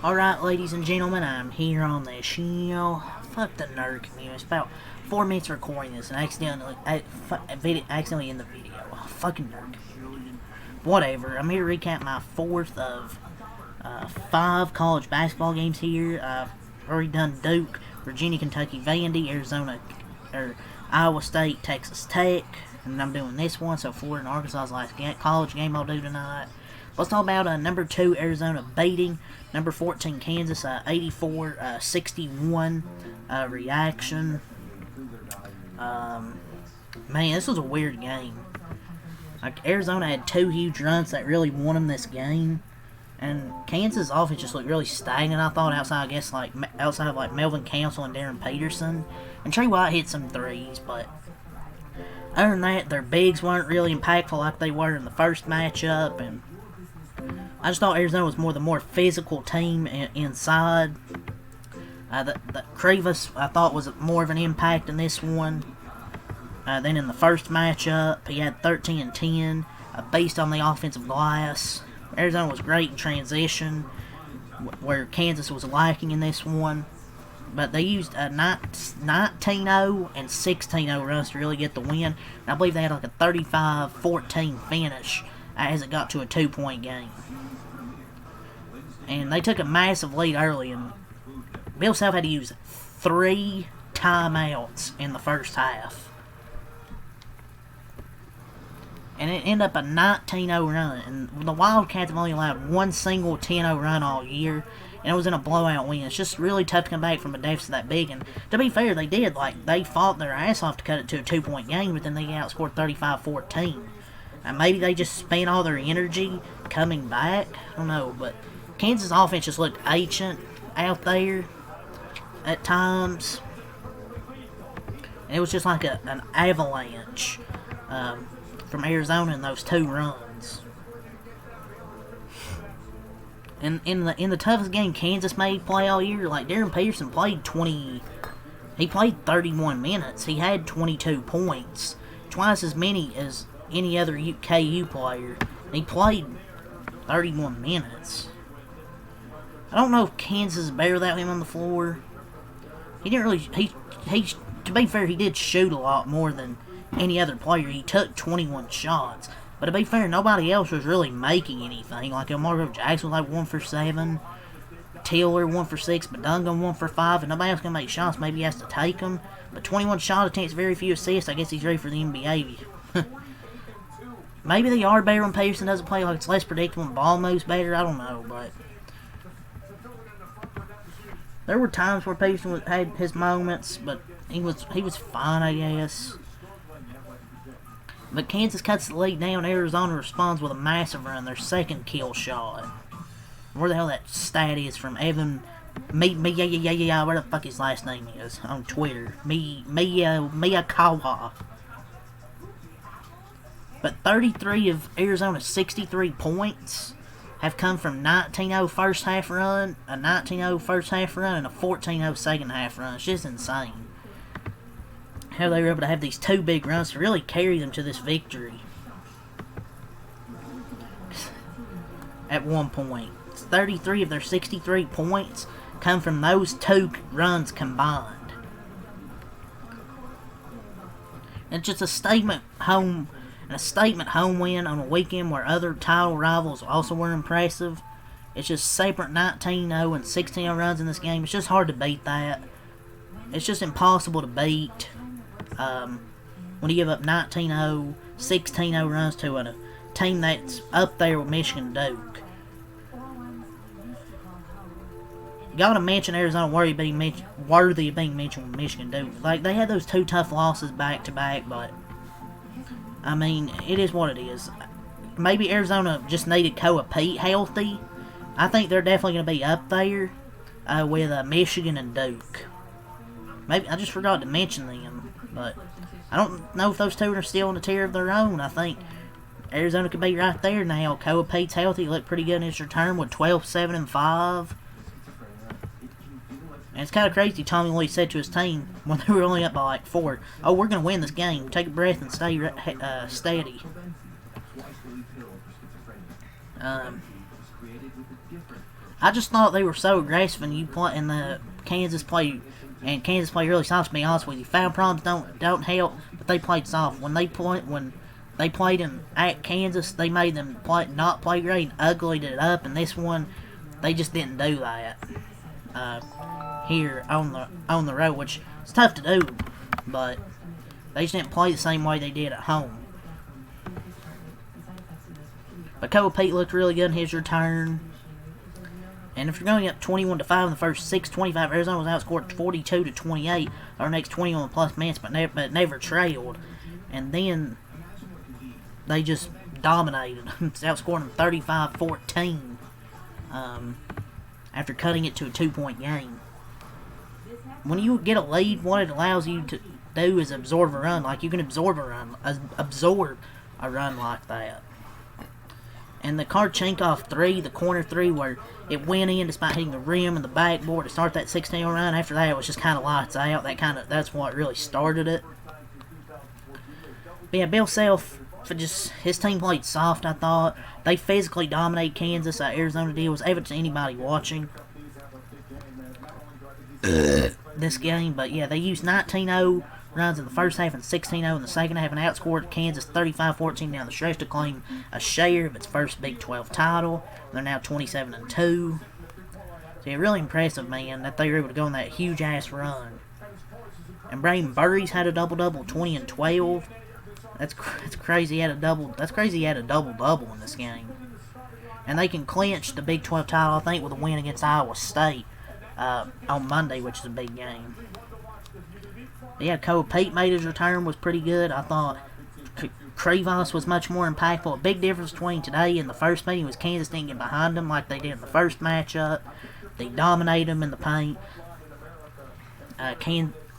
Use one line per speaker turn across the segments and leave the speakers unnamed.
Alright, ladies and gentlemen, I'm here on the show. Fuck the nerd community. It's about 4 minutes recording this and accidentally in the video. Fucking nerd community. Whatever, I'm here to recap my fourth of 5 college basketball games here. I've already done Duke, Virginia, Kentucky, Vandy, Arizona, Iowa State, Texas Tech, and I'm doing this one, so Florida and Arkansas's last college game I'll do tonight. Let's talk about number 2 Arizona beating number 14 Kansas 84-61 reaction. Man, this was a weird game. Like, Arizona had 2 huge runs that really won them this game, and Kansas' offense just looked really stagnant. I thought outside of like Melvin Council and Darren Peterson, and Trey White hit some threes, but other than that, their bigs weren't really impactful like they were in the first matchup, and I just thought Arizona was the more physical team inside. The Krivas, I thought, was more of an impact in this one than in the first matchup. He had 13 and 10, based on the offensive glass. Arizona was great in transition, where Kansas was lacking in this one. But they used a 19-0 and 16-0 runs to really get the win. And I believe they had like a 35-14 finish as it got to a 2-point game. And they took a massive lead early, and Bill Self had to use 3 timeouts in the first half. And it ended up a 19-0 run. And the Wildcats have only allowed one single 10-0 run all year, and it was in a blowout win. It's just really tough to come back from a deficit that big. And to be fair, they did. Like, they fought their ass off to cut it to a 2-point game, but then they outscored 35-14. And maybe they just spent all their energy coming back. I don't know, but Kansas' offense just looked ancient out there at times. And it was just like an avalanche from Arizona in those 2 runs. And in the toughest game Kansas made play all year, like Darren Peterson played 31 minutes. He had 22 points, twice as many as any other KU player. And he played 31 minutes. I don't know if Kansas is better without him on the floor. He didn't really. He to be fair, he did shoot a lot more than any other player. He took 21 shots. But to be fair, nobody else was really making anything. Like Elmargo Jackson was like 1 for 7. Taylor 1 for 6. But Duncan 1 for 5. And nobody else can make shots. Maybe he has to take them. But 21 shot attempts, very few assists. I guess he's ready for the NBA. Maybe they are better when Peterson doesn't play. Like, it's less predictable and ball moves better. I don't know, but there were times where Peterson had his moments, but he was fine, I guess. But Kansas cuts the lead down. Arizona responds with a massive run, their second kill shot. Where the hell that stat is from Evan yeah, where the fuck his last name is on Twitter. Miyakawa. But 33 of Arizona's 63 points have come from 19-0 first half run, a 19-0 first half run, and a 14-0 second half run. It's just insane how they were able to have these 2 big runs to really carry them to this victory. At one point, 33 of their 63 points come from those 2 runs combined. And just a statement home win on a weekend where other title rivals also were impressive. It's just separate 19-0 and 16-0 runs in this game. It's just hard to beat that. It's just impossible to beat when you give up 19-0, 16-0 runs to a team that's up there with Michigan Duke. Gotta mention Arizona worthy of being mentioned with Michigan Duke. Like, they had those 2 tough losses back to back, but I mean, it is what it is. Maybe Arizona just needed Koa Pete healthy. I think they're definitely going to be up there with Michigan and Duke. Maybe I just forgot to mention them, but I don't know if those 2 are still in a tier of their own. I think Arizona could be right there now. Koa Pete's healthy. He looked pretty good in his return with 12, 7, and 5. And it's kind of crazy Tommy Lee said to his team when they were only up by like 4, "Oh, we're going to win this game. Take a breath and stay steady." I just thought they were so aggressive, and Kansas played really soft. To be honest with you, foul problems don't help, but they played soft. When they played them at Kansas, they made them not play great and uglied it up. And this one, they just didn't do that here on the road, which is tough to do, but they just didn't play the same way they did at home. But Kobe Pete looked really good in his return. And if you're going up 21-5 in the first 6:25, Arizona was outscored 42-28 over the next 21 plus minutes, but never trailed. And then they just dominated. Outscored them 35-14 after cutting it to a 2-point game. When you get a lead, what it allows you to do is absorb a run. Like, you can absorb a run like that. And the Karchenkov 3, the corner 3, where it went in despite hitting the rim and the backboard to start that 16 run. After that, it was just kind of lights out. That's what really started it. But yeah, Bill Self, his team played soft, I thought. They physically dominated Kansas. Arizona did. It was evident to anybody watching this game. But yeah, they used 19-0 runs in the first half and 16-0 in the second half, and outscored Kansas 35-14 down the stretch to claim a share of its first Big 12 title. They're now 27-2. So yeah, really impressive, man, that they were able to go on that huge-ass run. And Braden Burries had a double-double, 20 and 12. That's crazy. That's crazy. He had a double-double in this game. And they can clinch the Big 12 title, I think, with a win against Iowa State on Monday, which is a big game. Yeah, Kobe Pete made his return, was pretty good. I thought Krivos was much more impactful. A big difference between today and the first meeting was Kansas didn't get behind them like they did in the first matchup. They dominated them in the paint.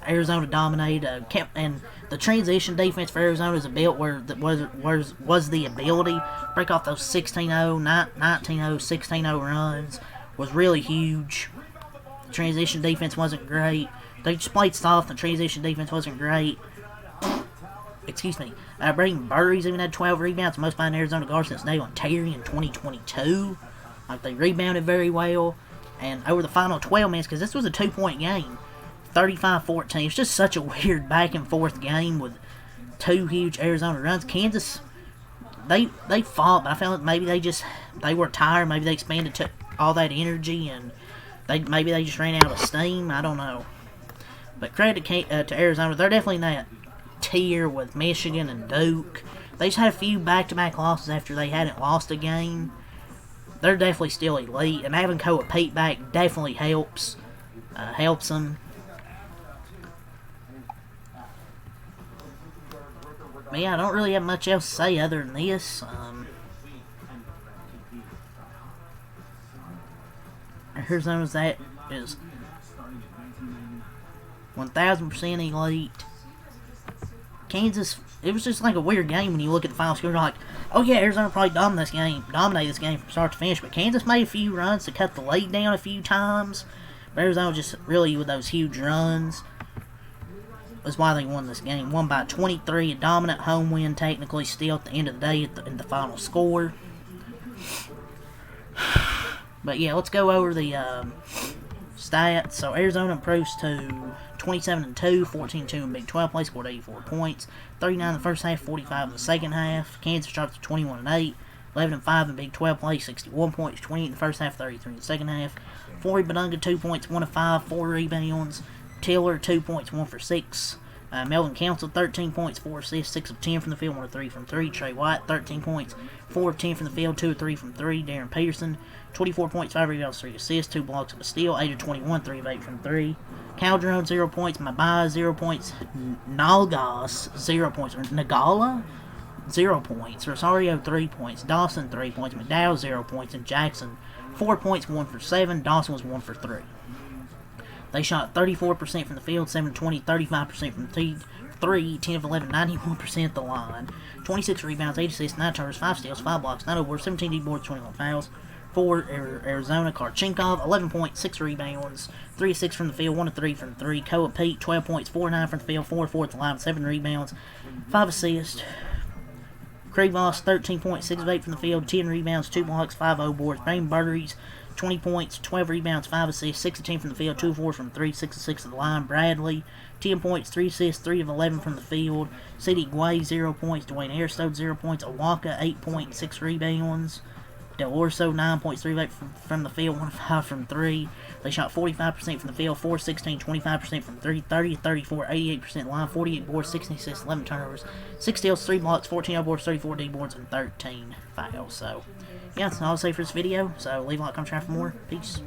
Arizona dominated, and the transition defense for Arizona is built where was the ability to break off those 16-0, 19-0, 16-0 runs was really huge. The transition defense wasn't great. They just played soft. The transition defense wasn't great. Excuse me. Braden Burries even had 12 rebounds, most by an Arizona guard since Dale Terry in 2022. Like, they rebounded very well. And over the final 12 minutes, because this was a 2-point game, 35-14. It's just such a weird back-and-forth game with two huge Arizona runs. Kansas, they fought, but I felt like maybe they were tired. Maybe they expended all that energy, and maybe they just ran out of steam. I don't know. But credit to Arizona. They're definitely in that tier with Michigan and Duke. They just had a few back-to-back losses after they hadn't lost a game. They're definitely still elite, and having Kobe Pete back definitely helps them. But yeah, I don't really have much else to say other than this. Arizona's that is 1000% elite. Kansas, it was just like a weird game when you look at the final score. You're like, oh yeah, Arizona probably dominated this game from start to finish, but Kansas made a few runs to cut the lead down a few times. But Arizona just really, with those huge runs, was why they won this game. Won by 23, a dominant home win technically still at the end of the day in the final score. But yeah, let's go over the stats. So Arizona improves to 27-2, 14-2 in Big 12 play, scored 84 points, 39 in the first half, 45 in the second half. Kansas dropped to 21-8, 11-5 in Big 12 play, 61 points, 28 in the first half, 33 in the second half. Forey Badunga, 2 points, 1 of 5, 4 rebounds. Tiller, 2 points, 1 for 6. Melvin Council, 13 points, 4 assists, 6 of 10 from the field, 1 of 3 from 3. Trey White, 13 points, 4 of 10 from the field, 2 of 3 from 3. Darren Peterson, 24 points, 5 rebounds, 3 assists, 2 blocks of a steal, 8 of 21, 3 of 8 from 3. Calderon, 0 points. Mabai, 0 points. Nalgas, 0 points. Or Nagala, 0 points. Rosario, 3 points. Dawson, 3 points. McDowell, 0 points. And Jackson, 4 points, 1 for 7. Dawson was 1 for 3. They shot 34% from the field, 7 of 20, 35% from 3, 10 of 11, 91% at the line. 26 rebounds, 8 assists, 9 turnovers, 5 steals, 5 blocks, 9 overboards, 17 D-boards, 21 fouls. For Arizona, Karchenkov, 11 points, 6 rebounds, 3 of 6 from the field, 1 of 3 from 3. Koa Pete, 12 points, 4 of 9 from the field, 4 of 4 at the line, 7 rebounds, 5 assists. Krivos, 13 points, 6 of 8 from the field, 10 rebounds, 2 blocks, 5 overboards. Braden Burries, 20 points, 12 rebounds, 5 assists, 6 of 10 from the field, 2 of 4 from 3, 6 of 6 at the line. Bradley, 10 points, 3 assists, 3 of 11 from the field. C.D. Guay, 0 points. Dwayne Airstode, 0 points. Awaka, 8 points, 6 rebounds. Del Orso, 9 points, 3 of 8 from the field, 1 of 5 from 3. They shot 45% from the field, 4 16, 25% from 3, 30 34, 88% line, 48 boards, 16 assists, 11 turnovers, 6 steals, 3 blocks, 14 boards, 34 D boards, and 13 fouls. So, yeah, that's all I'll say for this video. So, leave a like, comment, subscribe for more. Peace.